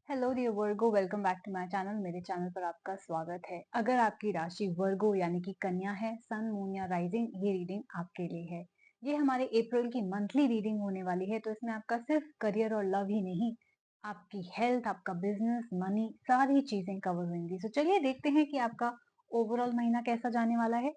Hello dear Virgo, welcome back to my channel. मेरे channel पर आपका स्वागत है। अगर आपकी राशि वर्गो यानी कि कन्या है, सन, मून या राइजिंग, ये रीडिंग आपके लिए है। ये हमारे अप्रैल की मंथली रीडिंग होने वाली है, तो इसमें आपका सिर्फ करियर और लव ही नहीं, आपकी हेल्थ, आपका बिजनेस, मनी, सारी चीजें कवर होंगी। तो चलिए देखते हैं कि आपका ओवरऑल महीना कैसा जाने वाला है।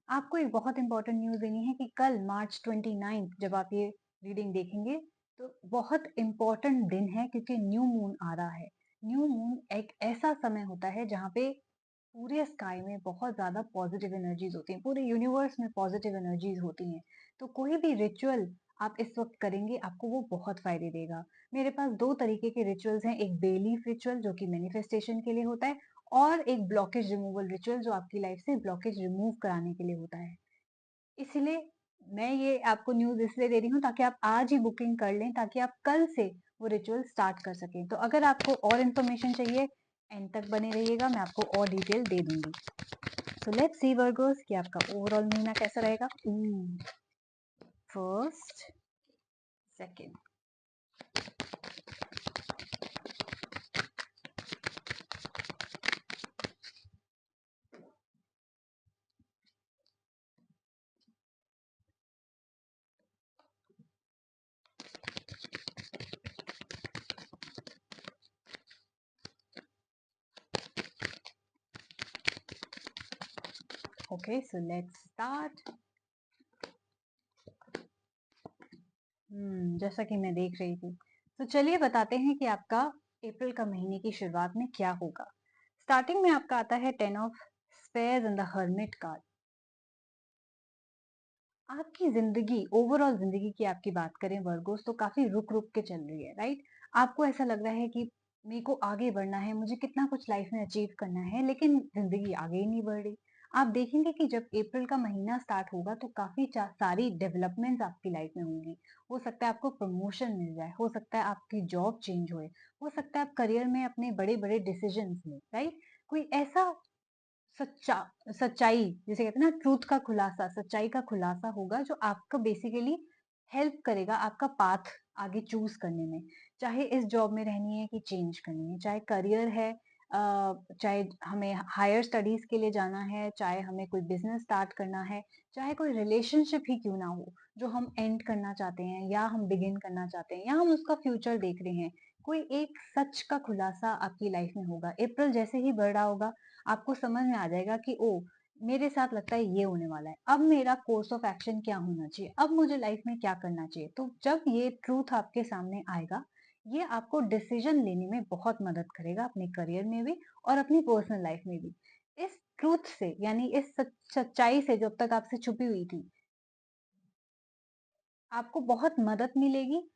आपको एक बहुत इंपॉर्टेंट न्यूज देनी है कि कल मार्च 29 जब आप ये रीडिंग देखेंगे तो बहुत इंपॉर्टेंट दिन है, क्योंकि न्यू मून आ रहा है। न्यू मून एक ऐसा समय होता है जहाँ पे पूरे स्काई में बहुत ज्यादा पॉजिटिव एनर्जीज होती हैं, पूरे यूनिवर्स में पॉजिटिव एनर्जीज होती हैं। तो कोई भी रिचुअल आप इस वक्त करेंगे आपको वो बहुत फायदे देगा। मेरे पास दो तरीके के रिचुअल्स हैं, एक बेलीफ रिचुअल जो कि मैनिफेस्टेशन के लिए होता है, और एक ब्लॉकेज रिमूवल रिचुअल जो आपकी लाइफ से ब्लॉकेज रिमूव कराने के लिए होता है। इसलिए मैं ये आपको न्यूज़ इसलिए दे रही हूँ ताकि आप आज ही बुकिंग कर लें, ताकि आप कल से वो रिचुअल स्टार्ट कर सकें। तो अगर आपको और इन्फॉर्मेशन चाहिए, एंड तक बने रहिएगा, मैं आपको और डिटेल दे दूंगी। सो लेट्स सी वर्गोस कि आपका ओवरऑल महीना कैसा रहेगा। First, second, okay, so let's start. जैसा कि मैं देख रही थी, तो चलिए बताते हैं कि आपका अप्रैल का महीने की शुरुआत में क्या होगा। स्टार्टिंग में आपका आता है 10 of spares and the hermit card. आपकी जिंदगी, ओवरऑल जिंदगी की आपकी बात करें वर्गोस, तो काफी रुक रुक के चल रही है, राइट। आपको ऐसा लग रहा है कि मेरे को आगे बढ़ना है, मुझे कितना कुछ लाइफ में अचीव करना है, लेकिन जिंदगी आगे ही नहीं बढ़ रही। आप देखेंगे कि जब अप्रैल का महीना स्टार्ट होगा तो काफी सारी डेवलपमेंट्स आपकी लाइफ में होंगी। हो सकता है आपको प्रमोशन मिल जाए, हो सकता है आपकी जॉब चेंज होए, हो सकता है आप करियर में अपने बड़े बड़े डिसीजन लें, राइट। कोई ऐसा सच्चा सच्चाई, जिसे कहते हैं ना ट्रूथ का खुलासा, सच्चाई का खुलासा होगा जो आपको बेसिकली हेल्प करेगा आपका पाथ आगे चूज करने में। चाहे इस जॉब में रहनी है कि चेंज करनी है, चाहे करियर है, चाहे हमें हायर स्टडीज के लिए जाना है, चाहे हमें कोई बिजनेस स्टार्ट करना है, चाहे कोई रिलेशनशिप ही क्यों ना हो जो हम एंड करना चाहते हैं या हम बिगिन करना चाहते हैं या हम उसका फ्यूचर देख रहे हैं। कोई एक सच का खुलासा आपकी लाइफ में होगा। अप्रैल जैसे ही बढ़ रहा होगा, आपको समझ में आ जाएगा कि ओ, मेरे साथ लगता है ये होने वाला है, अब मेरा कोर्स ऑफ एक्शन क्या होना चाहिए, अब मुझे लाइफ में क्या करना चाहिए। तो जब ये ट्रूथ आपके सामने आएगा, ये आपको डिसीजन लेने में बहुत मदद करेगा, अपने करियर में भी और अपनी पर्सनल लाइफ में भी। इस ट्रूथ से, यानी इस सच्चाई से जो अब तक आपसे छुपी हुई थी, आपको बहुत मदद मिलेगी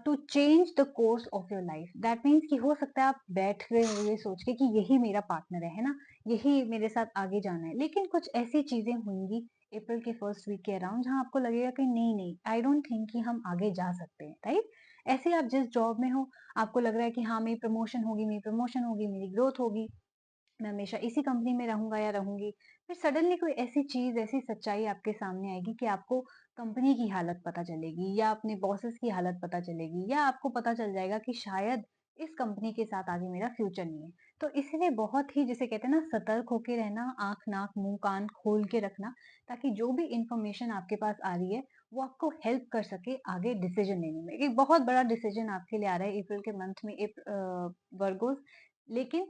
to change the course of your life. That means कि हो सकता है आप बैठ गए हो ये सोच के कि यही मेरा पार्टनर है ना, यही मेरे साथ आगे जाना है, लेकिन कुछ ऐसी चीजें होंगी अप्रैल के फर्स्ट वीक के अराउंड जहां आपको लगेगा कि नहीं नहीं, आई डोंट थिंक कि हम आगे जा सकते हैं, राइट। ऐसे आप जिस जॉब में हो, आपको लग रहा है कि हाँ मेरी प्रमोशन होगी, मेरी प्रमोशन होगी, मेरी ग्रोथ होगी, मैं हमेशा इसी कंपनी में रहूंगा या रहूंगी। फिर सडनली कोई ऐसी चीज, ऐसी सच्चाई आपके सामने आएगी कि आपको कंपनी की हालत पता चलेगी या अपने बॉसेस की हालत पता चलेगी, या आपको पता चल जाएगा कि शायद इस कंपनी के साथ आगे मेरा फ्यूचर नहीं है। तो इसीलिए बहुत ही, जिसे कहते हैं ना, सतर्क होके रहना, आंख नाक मुंह कान खोल के रखना, ताकि जो भी इंफॉर्मेशन आपके पास आ रही है वो आपको हेल्प कर सके आगे डिसीजन लेने में। एक बहुत बड़ा डिसीजन आपके लिए आ रहा है अप्रैल के मंथ में, वर्गोस, लेकिन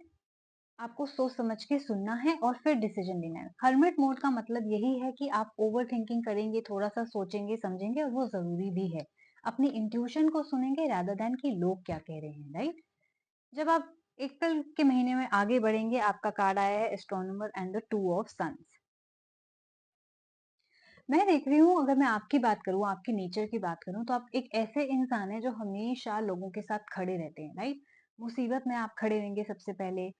आपको सोच समझ के सुनना है और फिर डिसीजन लेना है। हर्मिट मोड का मतलब यही है कि आप ओवर थिंकिंग करेंगे, थोड़ा सा सोचेंगे समझेंगे, और वो जरूरी भी है। अपनी इंट्यूशन को सुनेंगे रादर देन कि लोग क्या कह रहे हैं, राइट। जब आप अप्रैल के महीने में आगे बढ़ेंगे, आपका कार्ड आया है astronomer and the two of suns. मैं देख रही हूँ, अगर मैं आपकी बात करूँ, आपकी नेचर की बात करूँ, तो आप एक ऐसे इंसान है जो हमेशा लोगों के साथ खड़े रहते हैं, राइट। मुसीबत में आप खड़े रहेंगे सबसे पहले,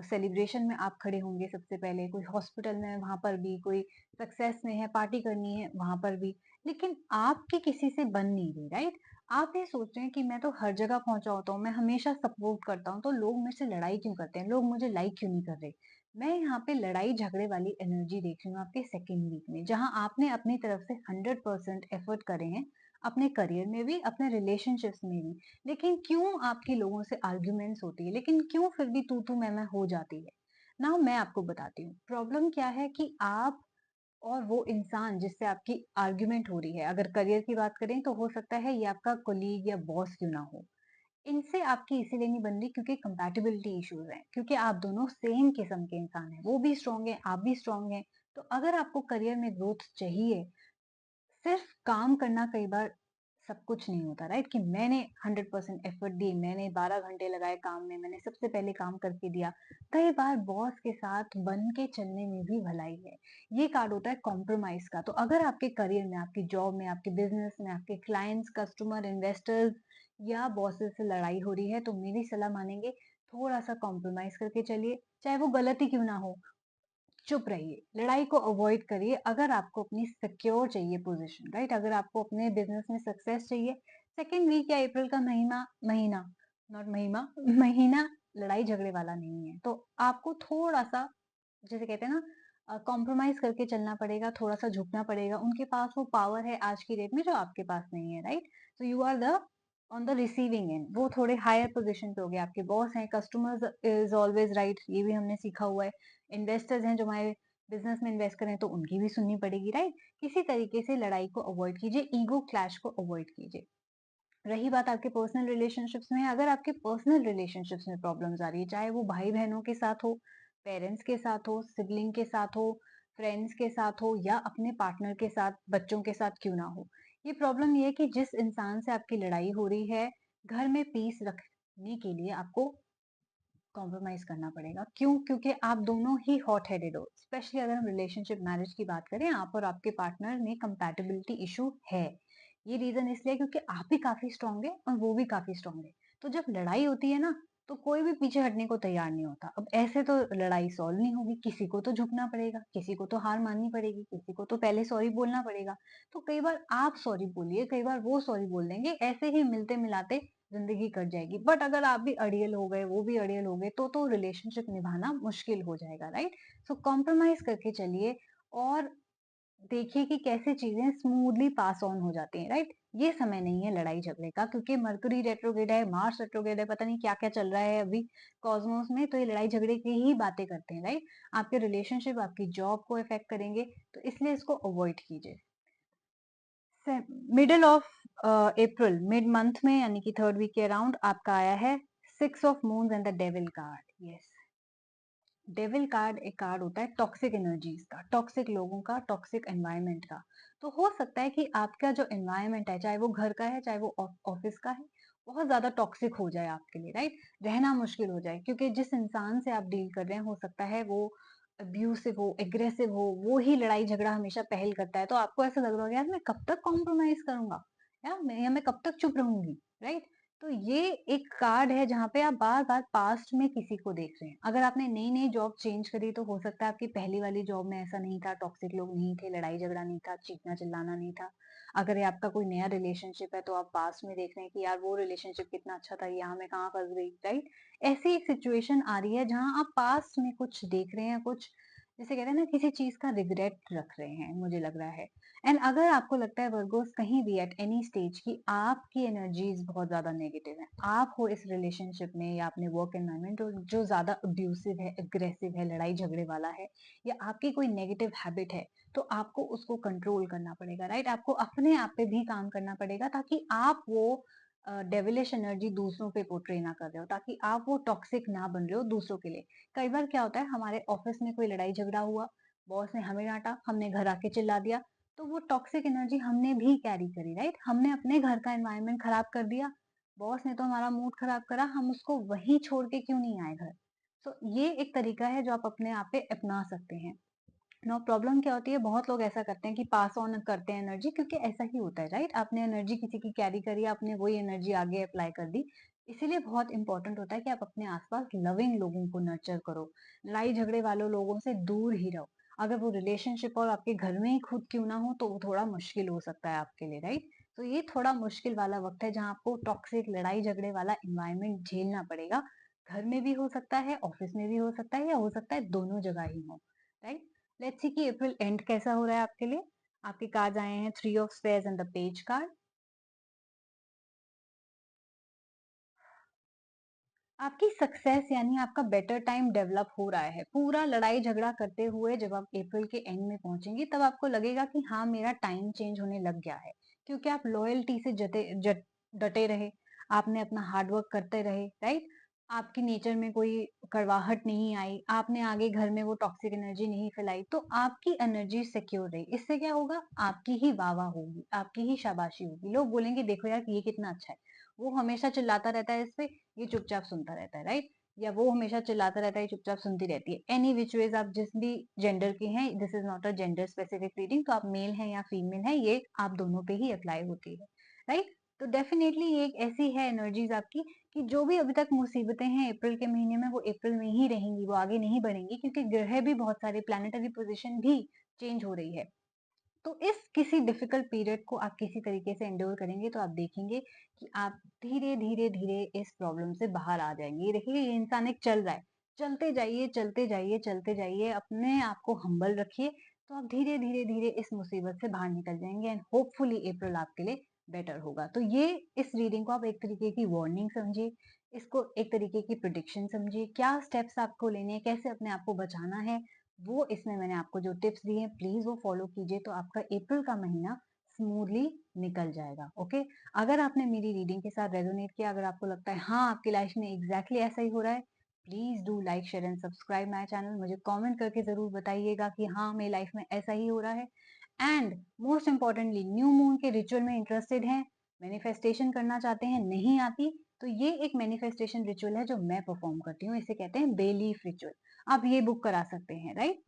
सेलिब्रेशन में आप खड़े होंगे सबसे पहले, कोई हॉस्पिटल में वहां पर भी, कोई सक्सेस में है, पार्टी करनी है वहां पर भी। लेकिन आपकी किसी से बन नहीं रही, राइट। आप ये सोच रहे हैं कि मैं तो हर जगह पहुंचा होता हूँ, मैं हमेशा सपोर्ट करता हूँ, तो लोग मेरे से लड़ाई क्यों करते हैं, लोग मुझे लाइक क्यों नहीं कर रहे। मैं यहाँ पे लड़ाई झगड़े वाली एनर्जी देख रही हूँ आपके सेकेंड वीक में, जहां आपने अपनी तरफ से 100% एफर्ट करे हैं, अपने करियर में भी, अपने रिलेशनशिप्स में भी। लेकिन क्यों आपकी लोगों से आर्ग्यूमेंट्स होती है, लेकिन क्यों फिर भी तू मैं हो जाती है? नाउ मैं आपको बताती हूँ प्रॉब्लम क्या है कि आप और वो इंसान जिससे आपकी आर्ग्यूमेंट हो रही है, अगर करियर की बात करें तो हो सकता है ये आपका कोलीग या बॉस क्यों ना हो, इनसे आपकी इसीलिए नहीं बन रही क्योंकि कंपैटिबिलिटी इश्यूज हैं, क्योंकि आप दोनों सेम किस्म के इंसान हैं, वो भी स्ट्रांग है, आप भी स्ट्रांग हैं। तो अगर आपको करियर में ग्रोथ चाहिए, सिर्फ काम करना कई बार सब कुछ नहीं होता, राइट? कि मैंने 100% एफर्ट दी, मैंने 12 घंटे लगाए काम में, मैंने सबसे पहले काम करके दिया। कई बार बॉस के साथ बन के चलने में भी भलाई है। ये कार्ड होता है कॉम्प्रोमाइज का। तो अगर आपके करियर में, आपकी जॉब में, आपके बिजनेस में, आपके क्लाइंट्स, कस्टमर, इन्वेस्टर्स या बॉसेस से लड़ाई हो रही है, तो मेरी सलाह मानेंगे, थोड़ा सा कॉम्प्रोमाइज करके चलिए, चाहे वो गलती क्यों ना हो। चुप रहिए, लड़ाई को अवॉइड करिए। अगर आपको अपनी सिक्योर चाहिए पोजीशन, राइट? अगर आपको अपने बिजनेस में सक्सेस चाहिए, सेकेंड वीक या अप्रैल का महीना महीना नॉट महीना महीना लड़ाई झगड़े वाला नहीं है। तो आपको थोड़ा सा, जैसे कहते हैं ना, कॉम्प्रोमाइज करके चलना पड़ेगा, थोड़ा सा झुकना पड़ेगा। उनके पास वो पावर है आज की डेट में जो आपके पास नहीं है, राइट? तो you are the on the receiving end, वो थोड़े हायर पोजीशन पे हो गए, आपके बॉस हैं। कस्टमर्स इज ऑलवेज राइट, ये भी हमने सीखा हुआ है। इन्वेस्टर्स हैं जो हमारे बिजनेस में इन्वेस्ट करें, तो उनकी भी सुननी पड़ेगी, राइट? किसी तरीके से लड़ाई को अवॉइड कीजिए, ईगो क्लैश को अवॉइड कीजिए। रही बात आपके पर्सनल रिलेशनशिप्स में, अगर आपके पर्सनल रिलेशनशिप्स में प्रॉब्लम्स आ रही है, चाहे वो भाई बहनों के साथ हो, पेरेंट्स के साथ हो, सिबलिंग के साथ हो, फ्रेंड्स के साथ हो, या अपने पार्टनर के साथ, बच्चों के साथ क्यों ना हो, ये प्रॉब्लम ये है कि जिस इंसान से आपकी लड़ाई हो रही है, घर में पीस रखने के लिए आपको कॉम्प्रोमाइज करना पड़ेगा। क्यों? क्योंकि आप दोनों ही हॉट हेडेड हो। स्पेशली अगर हम रिलेशनशिप मैरिज की बात करें, आप और आपके पार्टनर में कंपैटिबिलिटी इशू है। ये रीजन इसलिए क्योंकि आप भी काफी स्ट्रांग है और वो भी काफी स्ट्रांग है। तो जब लड़ाई होती है ना, तो कोई भी पीछे हटने को तैयार नहीं होता। अब ऐसे तो लड़ाई सॉल्व नहीं होगी, किसी को तो झुकना पड़ेगा, किसी को तो हार माननी पड़ेगी, किसी को तो पहले सॉरी बोलना पड़ेगा। तो कई बार आप सॉरी बोलिए, कई बार वो सॉरी बोल देंगे, ऐसे ही मिलते मिलाते जिंदगी कट जाएगी। बट अगर आप भी अड़ियल हो गए, वो भी अड़ियल हो गए, तो रिलेशनशिप निभाना मुश्किल हो जाएगा, राइट? सो कॉम्प्रोमाइज करके चलिए और देखिए कि कैसे चीजें स्मूथली पास ऑन हो जाती हैं, राइट? ये समय नहीं है लड़ाई झगड़े का, क्योंकि मरकरी रेट्रोग्रेड है, मार्स रेट्रोग्रेड है, पता नहीं क्या क्या चल रहा है अभी कॉस्मोस में। तो ये लड़ाई झगड़े की ही बातें करते हैं, राइट? आपके रिलेशनशिप, आपकी जॉब को इफेक्ट करेंगे, तो इसलिए इसको अवॉइड कीजिए। Middle of April, mid month में, यानी कि थर्ड वीक के अराउंड आपका आया है six of moons and the devil card. Yes, devil card एक कार्ड होता है टॉक्सिक एनर्जीज का, टॉक्सिक लोगों का, टॉक्सिक एनवायरनमेंट का। तो हो सकता है कि आपका जो एनवायरनमेंट है, चाहे वो घर का है, चाहे वो ऑफिस का है, बहुत ज्यादा टॉक्सिक हो जाए आपके लिए, राइट? रहना मुश्किल हो जाए, क्योंकि जिस इंसान से आप डील कर रहे हैं, हो सकता है वो अब्यूसिव हो, एग्रेसिव हो, वो ही लड़ाई झगड़ा हमेशा पहल करता है। तो आपको ऐसा लग रहा होगा, यार मैं कब तक कॉम्प्रोमाइज करूंगा, या मैं कब तक चुप रहूंगी, राइट? तो ये एक कार्ड है जहाँ पे आप बार-बार पास्ट में किसी को देख रहे हैं। अगर आपने नई-नई जॉब चेंज करी, तो हो सकता है आपकी पहली वाली जॉब में ऐसा नहीं था, टॉक्सिक लोग नहीं थे, लड़ाई झगड़ा नहीं था, चीखना-चिल्लाना नहीं था। अगर ये आपका कोई नया रिलेशनशिप है, तो आप पास्ट में देख रहे हैं कि यार वो रिलेशनशिप कितना अच्छा था, यहाँ मैं कहाँ फँस गई, राइट? ऐसी एक सिचुएशन आ रही है जहाँ आप पास्ट में कुछ देख रहे हैं, कुछ जिसे कहते हैं ना, किसी चीज़ का रिग्रेट रख रहे हैं, मुझे लग रहा है। एंड अगर आपको लगता है वर्गोस कहीं भी एट एनी स्टेज की आपकी एनर्जीज बहुत ज्यादा नेगेटिव है, आप हो इस रिलेशनशिप में या अपने वर्क एनवायरनमेंट जो ज्यादा अब्यूसिव है, अग्रेसिव है, लड़ाई झगड़े वाला है, या आपकी कोई नेगेटिव हैबिट है, तो आपको उसको कंट्रोल करना पड़ेगा, राइट? आपको अपने आप पे भी काम करना पड़ेगा, ताकि आप वो डेविलिश एनर्जी दूसरों पे पोर्ट्रे ना कर रहे हो, ताकि आप वो टॉक्सिक ना बन रहे हो दूसरों के लिए। कई बार क्या होता है, हमारे ऑफिस में कोई लड़ाई झगड़ा हुआ, बॉस ने हमें डांटा, हमने घर आके चिल्ला दिया, तो वो टॉक्सिक एनर्जी हमने भी कैरी करी, राइट? हमने अपने घर का एनवायरनमेंट खराब कर दिया, बॉस ने तो हमारा मूड खराब करा, हम उसको वहीं छोड़ के क्यों नहीं आए घर? तो ये एक तरीका है जो आप अपने आप पे अपना सकते हैं। नो, प्रॉब्लम क्या होती है, बहुत लोग ऐसा करते हैं कि पास ऑन करते हैं एनर्जी, क्योंकि ऐसा ही होता है, राइट? आपने एनर्जी किसी की कैरी करी, आपने वही एनर्जी आगे अप्लाई कर दी। इसीलिए बहुत इंपॉर्टेंट होता है कि आप अपने आसपास लविंग लोगों को नर्चर करो, लड़ाई झगड़े वालों लोगों से दूर ही रहो। अगर वो रिलेशनशिप और आपके घर में ही खुद क्यों ना हो, तो वो थोड़ा मुश्किल हो सकता है आपके लिए, राइट? तो ये थोड़ा मुश्किल वाला वक्त है जहाँ आपको टॉक्सिक लड़ाई झगड़े वाला इन्वायरमेंट झेलना पड़ेगा। घर में भी हो सकता है, ऑफिस में भी हो सकता है, या हो सकता है दोनों जगह ही हो, राइट? लेट्स सी कि अप्रैल एंड कैसा हो रहा है आपके लिए। आपके कार्ड्स आए हैं three of spares and the page card. आपकी सक्सेस यानी आपका बेटर टाइम डेवलप हो रहा है। पूरा लड़ाई झगड़ा करते हुए जब आप अप्रैल के एंड में पहुंचेंगी तब आपको लगेगा कि हाँ, मेरा टाइम चेंज होने लग गया है। क्योंकि आप लॉयल्टी से डटे रहे, आपने अपना हार्ड वर्क करते रहे, राइट? आपकी नेचर में कोई कड़वाहट नहीं आई, आपने आगे घर में वो टॉक्सिक एनर्जी नहीं फैलाई, तो आपकी एनर्जी सिक्योर रही। इससे क्या होगा? आपकी ही वाह होगी, आपकी ही शाबाशी होगी। लोग बोलेंगे देखो यार ये कितना अच्छा है, वो हमेशा चिल्लाता रहता है इस पे, ये चुपचाप सुनता रहता है, राइट? या वो हमेशा चिल्लाता रहता है, ये चुपचाप सुनती रहती है। एनी विच वेज आप जिस भी जेंडर के हैं, this is not a gender specific reading, तो आप मेल हैं या फीमेल हैं, ये आप दोनों पे ही अप्लाई होती है, राइट? तो डेफिनेटली ये एक ऐसी है एनर्जीज आपकी कि जो भी अभी तक मुसीबतें हैं अप्रैल के महीने में, वो अप्रैल में ही रहेंगी, वो आगे नहीं बढ़ेंगी, क्योंकि ग्रह भी बहुत सारे, प्लैनेटरी पोजिशन भी चेंज हो रही है। तो इस किसी डिफिकल्ट पीरियड को आप किसी तरीके से एंड्योर करेंगे तो आप देखेंगे कि आप धीरे धीरे धीरे इस प्रॉब्लम से बाहर आ जाएंगे। ये देखिए, ये इंसान एक चल रहा है, चलते जाइए चलते जाइए चलते जाइए, अपने आप को हम्बल रखिए, तो आप धीरे धीरे धीरे इस मुसीबत से बाहर निकल जाएंगे एंड होपफुली अप्रैल आपके लिए बेटर होगा। तो ये, इस रीडिंग को आप एक तरीके की वार्निंग समझिए, इसको एक तरीके की प्रिडिक्शन समझिए, क्या स्टेप्स आपको लेने हैं, कैसे अपने आप को बचाना है, वो इसमें मैंने आपको जो टिप्स दिए हैं प्लीज वो फॉलो कीजिए, तो आपका अप्रैल का महीना स्मूथली निकल जाएगा। ओके? अगर आपने मेरी रीडिंग के साथ रेजोनेट किया, अगर आपको लगता है हाँ आपकी लाइफ में एग्जैक्टली ऐसा ही हो रहा है, please do like share and subscribe my channel. मुझे कमेंट करके जरूर बताइएगा कि हाँ मेरी लाइफ में ऐसा ही हो रहा है। And most importantly, new moon के रिचुअल में इंटरेस्टेड हैं, मैनिफेस्टेशन करना चाहते हैं, नहीं आती, तो ये एक मैनिफेस्टेशन रिचुअल है जो मैं परफॉर्म करती हूँ, इसे कहते हैं बेलीफ रिचुअल। आप ये बुक करा सकते हैं, राइट?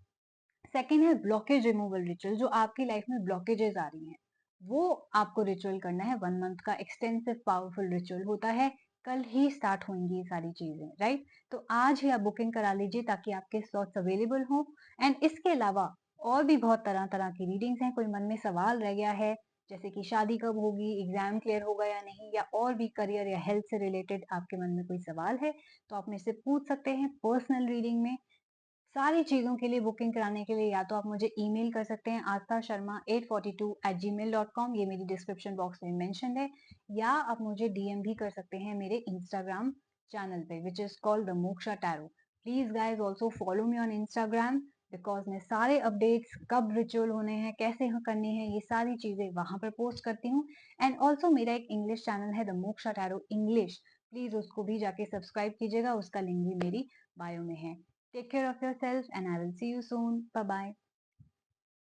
सेकेंड है ब्लॉकेज रिमूवल रिचुअल, जो आपकी लाइफ में ब्लॉकेजेस आ रही हैं, वो आपको रिचुअल करना है। 1 मंथ का एक्सटेंसिव पावरफुल रिचुअल होता है, कल ही स्टार्ट होंगी ये सारी चीजें, राइट? तो आज ही आप बुकिंग करा लीजिए ताकि आपके स्लॉट्स अवेलेबल हो। एंड इसके अलावा और भी बहुत तरह तरह की रीडिंग्स हैं। कोई मन में सवाल रह गया है, जैसे कि शादी कब होगी, एग्जाम क्लियर होगा या नहीं, या और भी करियर या हेल्थ से रिलेटेड आपके मन में कोई सवाल है, तो आप मेरे से पूछ सकते हैं पर्सनल रीडिंग में। सारी चीज़ों के लिए बुकिंग कराने के लिए या तो आप मुझे ईमेल कर सकते हैं astha sharma842@gmail.com, ये मेरी डिस्क्रिप्शन बॉक्स में मेंशन है, या आप मुझे डीएम भी कर सकते हैं मेरे इंस्टाग्राम चैनल पे, which is called the moksha tarot. Please guys also follow me on Instagram, because मैं सारे अपडेट्स, कब रिचुअल होने हैं, कैसे करने हैं, ये सारी चीजें वहां पर पोस्ट करती हूँ। एंड ऑल्सो मेरा एक इंग्लिश चैनल है, the moksha tarot English, please उसको भी जाके सब्सक्राइब कीजिएगा, उसका लिंक भी मेरी बायो में है। Take care of yourself and I will see you soon. Bye bye.